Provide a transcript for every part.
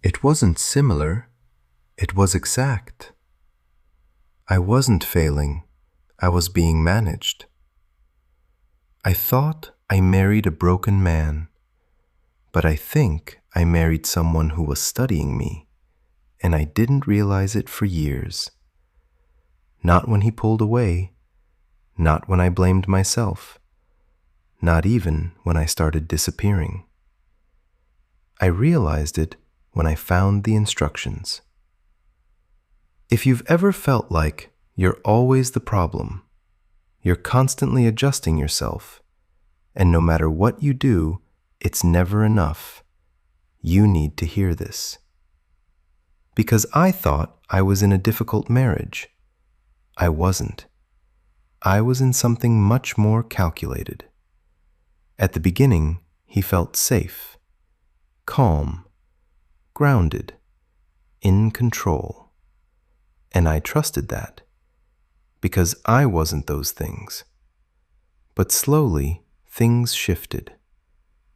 It wasn't similar, it was exact. I wasn't failing, I was being managed. I thought I married a broken man, but I think I married someone who was studying me, and I didn't realize it for years. Not when he pulled away, not when I blamed myself, not even when I started disappearing. I realized it when I found the instructions. If you've ever felt like you're always the problem, you're constantly adjusting yourself, and no matter what you do, it's never enough, you need to hear this. Because I thought I was in a difficult marriage. I wasn't. I was in something much more calculated. At the beginning, he felt safe, calm, grounded, in control. And I trusted that, because I wasn't those things. But slowly, things shifted.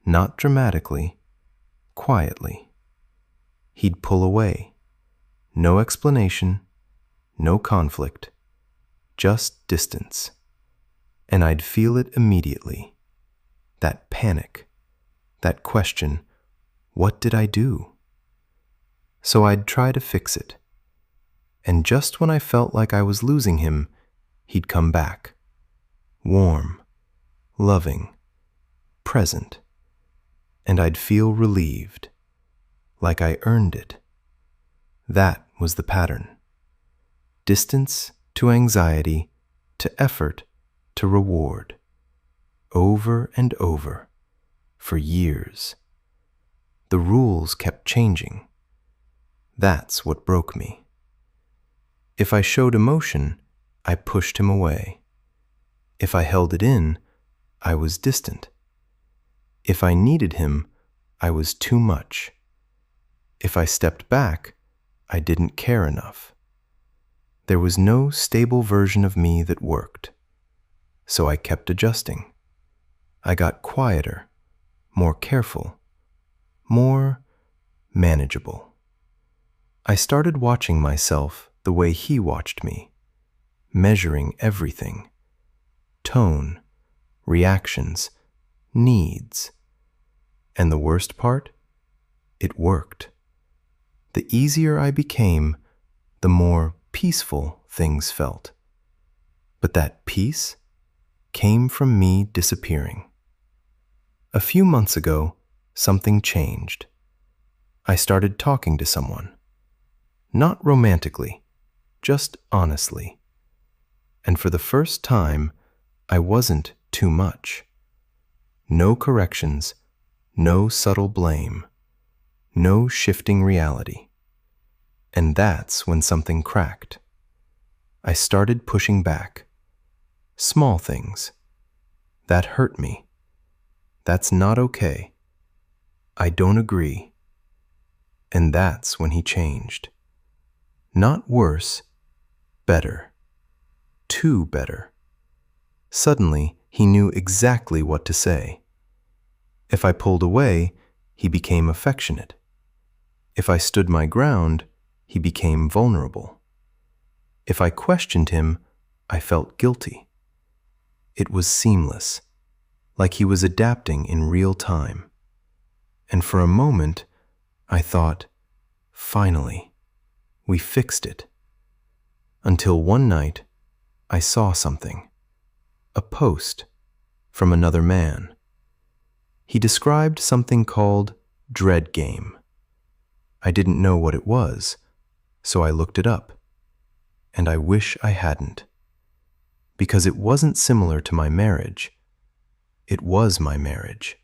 Not dramatically, quietly. He'd pull away. No explanation, no conflict, just distance. And I'd feel it immediately. That panic, that question, what did I do? So I'd try to fix it. And just when I felt like I was losing him, he'd come back. Warm, loving, present. And I'd feel relieved, like I earned it. That was the pattern. Distance to anxiety, to effort, to reward. Over and over, for years. The rules kept changing. That's what broke me. If I showed emotion, I pushed him away. If I held it in, I was distant. If I needed him, I was too much. If I stepped back, I didn't care enough. There was no stable version of me that worked. So I kept adjusting. I got quieter, more careful, more manageable. I started watching myself the way he watched me, measuring everything. Tone, reactions, needs. And the worst part? It worked. The easier I became, the more peaceful things felt. But that peace came from me disappearing. A few months ago, something changed. I started talking to someone. Not romantically, just honestly. And for the first time, I wasn't too much. No corrections, no subtle blame, no shifting reality. And that's when something cracked. I started pushing back. Small things. That hurt me. That's not okay. I don't agree. And that's when he changed. Not worse, better. Too better. Suddenly, he knew exactly what to say. If I pulled away, he became affectionate. If I stood my ground, he became vulnerable. If I questioned him, I felt guilty. It was seamless, like he was adapting in real time. And for a moment, I thought, finally, we fixed it. Until one night, I saw something. A post from another man. He described something called dread game. I didn't know what it was, so I looked it up. And I wish I hadn't. Because it wasn't similar to my marriage. It was my marriage.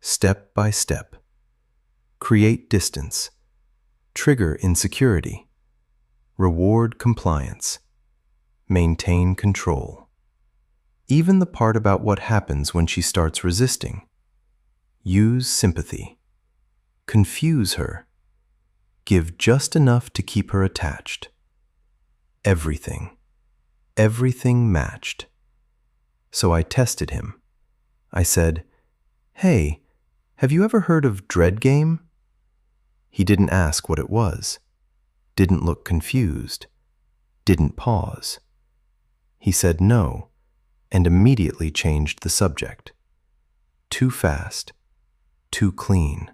Step by step. Create distance. Trigger insecurity. Reward compliance. Maintain control. Even the part about what happens when she starts resisting. Use sympathy. Confuse her. Give just enough to keep her attached. Everything. Everything matched. So I tested him. I said, "Hey, have you ever heard of dread game?" He didn't ask what it was, didn't look confused, didn't pause. He said no and immediately changed the subject. Too fast, too clean.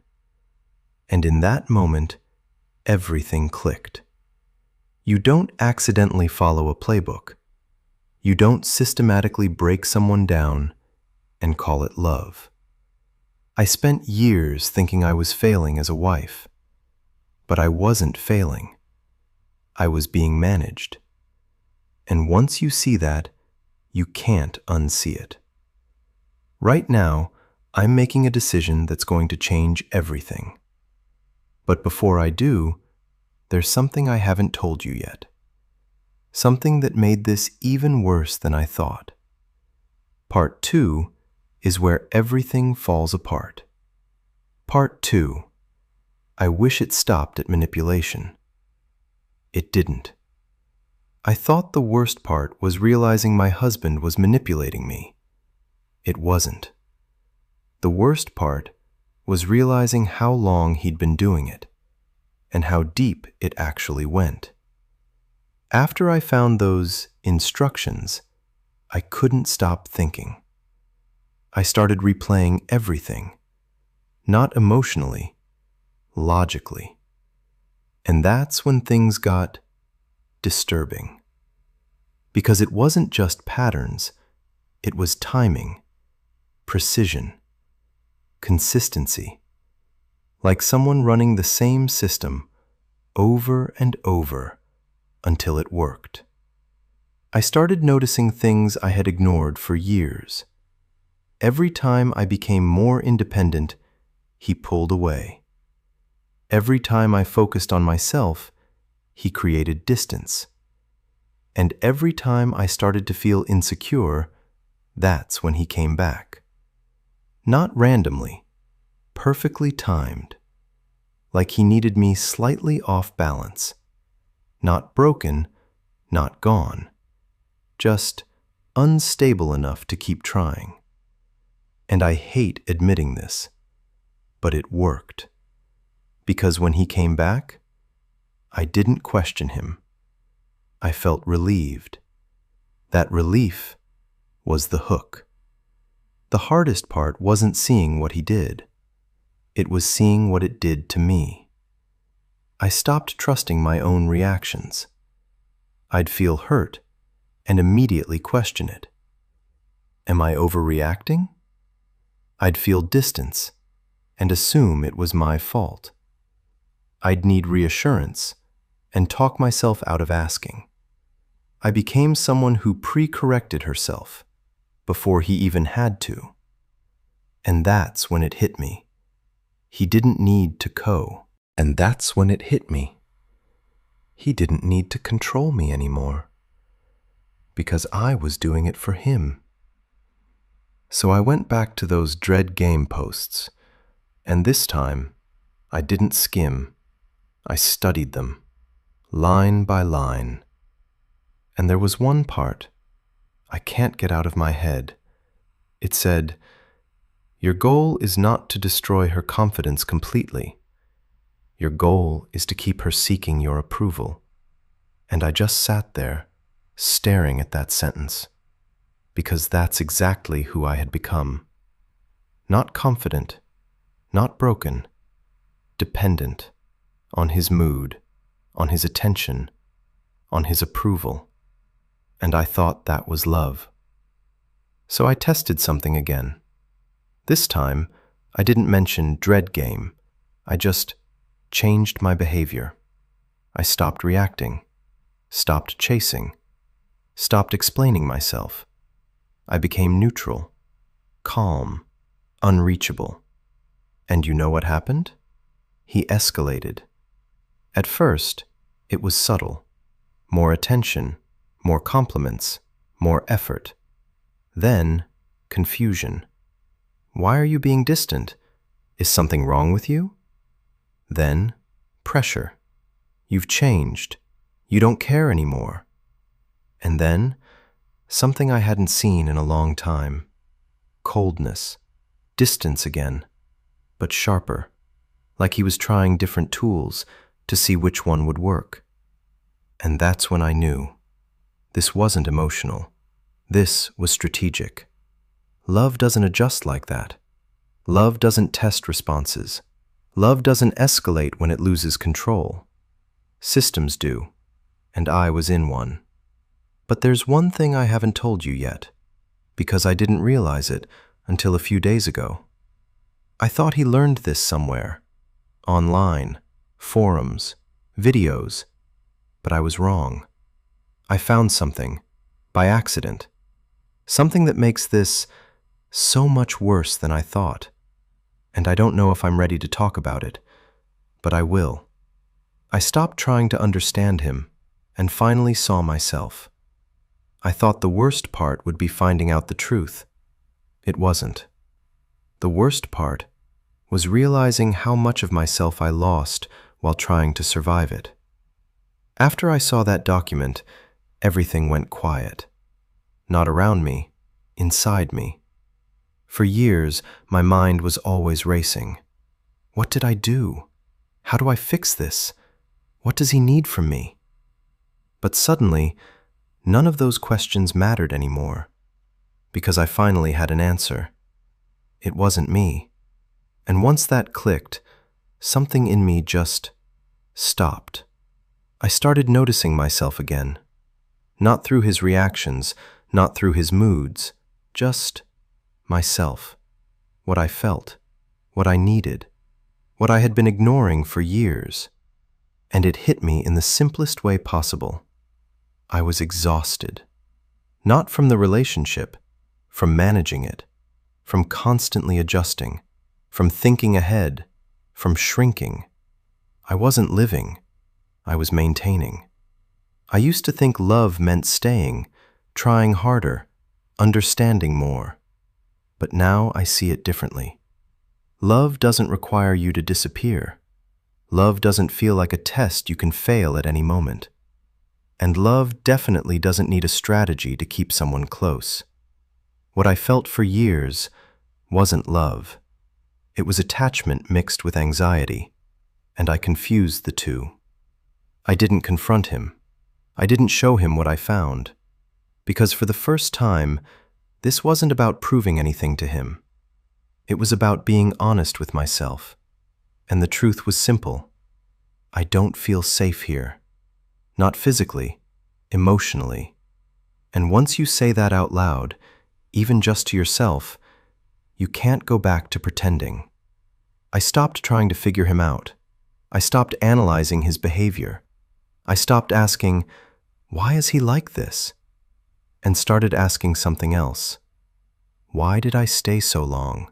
And in that moment, everything clicked. You don't accidentally follow a playbook. You don't systematically break someone down and call it love. I spent years thinking I was failing as a wife, but I wasn't failing. I was being managed. And once you see that, you can't unsee it. Right now, I'm making a decision that's going to change everything. But before I do, there's something I haven't told you yet. Something that made this even worse than I thought. Part 2 is where everything falls apart. Part 2. I wish it stopped at manipulation. It didn't. I thought the worst part was realizing my husband was manipulating me. It wasn't. The worst part was realizing how long he'd been doing it, and how deep it actually went. After I found those instructions, I couldn't stop thinking. I started replaying everything, not emotionally, logically. And that's when things got disturbing. Because it wasn't just patterns, it was timing, precision, consistency. Like someone running the same system over and over until it worked. I started noticing things I had ignored for years. Every time I became more independent, he pulled away. Every time I focused on myself, he created distance. And every time I started to feel insecure, that's when he came back. Not randomly, perfectly timed. Like he needed me slightly off balance. Not broken, not gone. Just unstable enough to keep trying. And I hate admitting this, but it worked. Because when he came back, I didn't question him. I felt relieved. That relief was the hook. The hardest part wasn't seeing what he did. It was seeing what it did to me. I stopped trusting my own reactions. I'd feel hurt and immediately question it. Am I overreacting? I'd feel distance and assume it was my fault. I'd need reassurance and talk myself out of asking. I became someone who pre-corrected herself before he even had to. And that's when it hit me. He didn't need to And that's when it hit me. He didn't need to control me anymore. Because I was doing it for him. So I went back to those dread game posts, and this time, I didn't skim. I studied them, line by line. And there was one part I can't get out of my head. It said, "Your goal is not to destroy her confidence completely. Your goal is to keep her seeking your approval." And I just sat there, staring at that sentence, because that's exactly who I had become. Not confident, not broken, dependent on his mood, on his attention, on his approval. And I thought that was love. So I tested something again. This time, I didn't mention dread game. I just changed my behavior. I stopped reacting, stopped chasing, stopped explaining myself. I became neutral, calm, unreachable. And you know what happened? He escalated. At first, it was subtle. More attention, more compliments, more effort. Then, confusion. Why are you being distant? Is something wrong with you? Then, pressure. You've changed. You don't care anymore. And then, something I hadn't seen in a long time. Coldness. Distance again, but sharper. like he was trying different tools to see which one would work. And that's when I knew. This wasn't emotional. This was strategic. Love doesn't adjust like that. Love doesn't test responses. Love doesn't escalate when it loses control. Systems do, and I was in one. But there's one thing I haven't told you yet, because I didn't realize it until a few days ago. I thought he learned this somewhere, online, forums, videos, but I was wrong. I found something, by accident, something that makes this so much worse than I thought. And I don't know if I'm ready to talk about it, but I will. I stopped trying to understand him and finally saw myself. I thought the worst part would be finding out the truth. It wasn't. The worst part was realizing how much of myself I lost while trying to survive it. After I saw that document, everything went quiet. Not around me, inside me. For years, my mind was always racing. What did I do? How do I fix this? What does he need from me? But suddenly, none of those questions mattered anymore, because I finally had an answer. It wasn't me. And once that clicked, something in me just stopped. I started noticing myself again. Not through his reactions, not through his moods, just myself. What I felt, what I needed, what I had been ignoring for years. And it hit me in the simplest way possible. I was exhausted. Not from the relationship, from managing it, from constantly adjusting, from thinking ahead, from shrinking. I wasn't living. I was maintaining. I used to think love meant staying, trying harder, understanding more. But now I see it differently. Love doesn't require you to disappear. Love doesn't feel like a test you can fail at any moment. And love definitely doesn't need a strategy to keep someone close. What I felt for years wasn't love. It was attachment mixed with anxiety, and I confused the two. I didn't confront him. I didn't show him what I found. Because for the first time, this wasn't about proving anything to him. It was about being honest with myself. And the truth was simple. I don't feel safe here. Not physically, emotionally. And once you say that out loud, even just to yourself, you can't go back to pretending. I stopped trying to figure him out. I stopped analyzing his behavior. I stopped asking, why is he like this? And started asking something else. Why did I stay so long?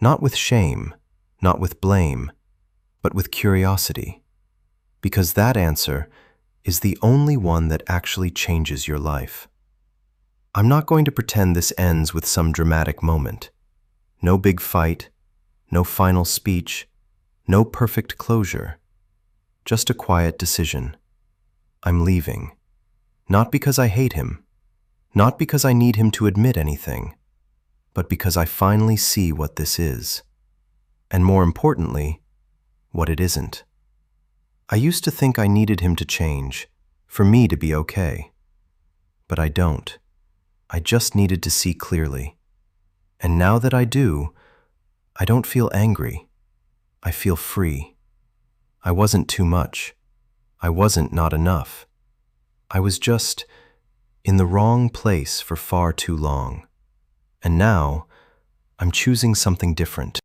Not with shame, not with blame, but with curiosity. Because that answer is the only one that actually changes your life. I'm not going to pretend this ends with some dramatic moment. No big fight, no final speech, no perfect closure. Just a quiet decision. I'm leaving. Not because I hate him, not because I need him to admit anything, but because I finally see what this is. And more importantly, what it isn't. I used to think I needed him to change, for me to be okay. But I don't. I just needed to see clearly. And now that I do, I don't feel angry. I feel free. I wasn't too much. I wasn't not enough. I was just in the wrong place for far too long. And now, I'm choosing something different.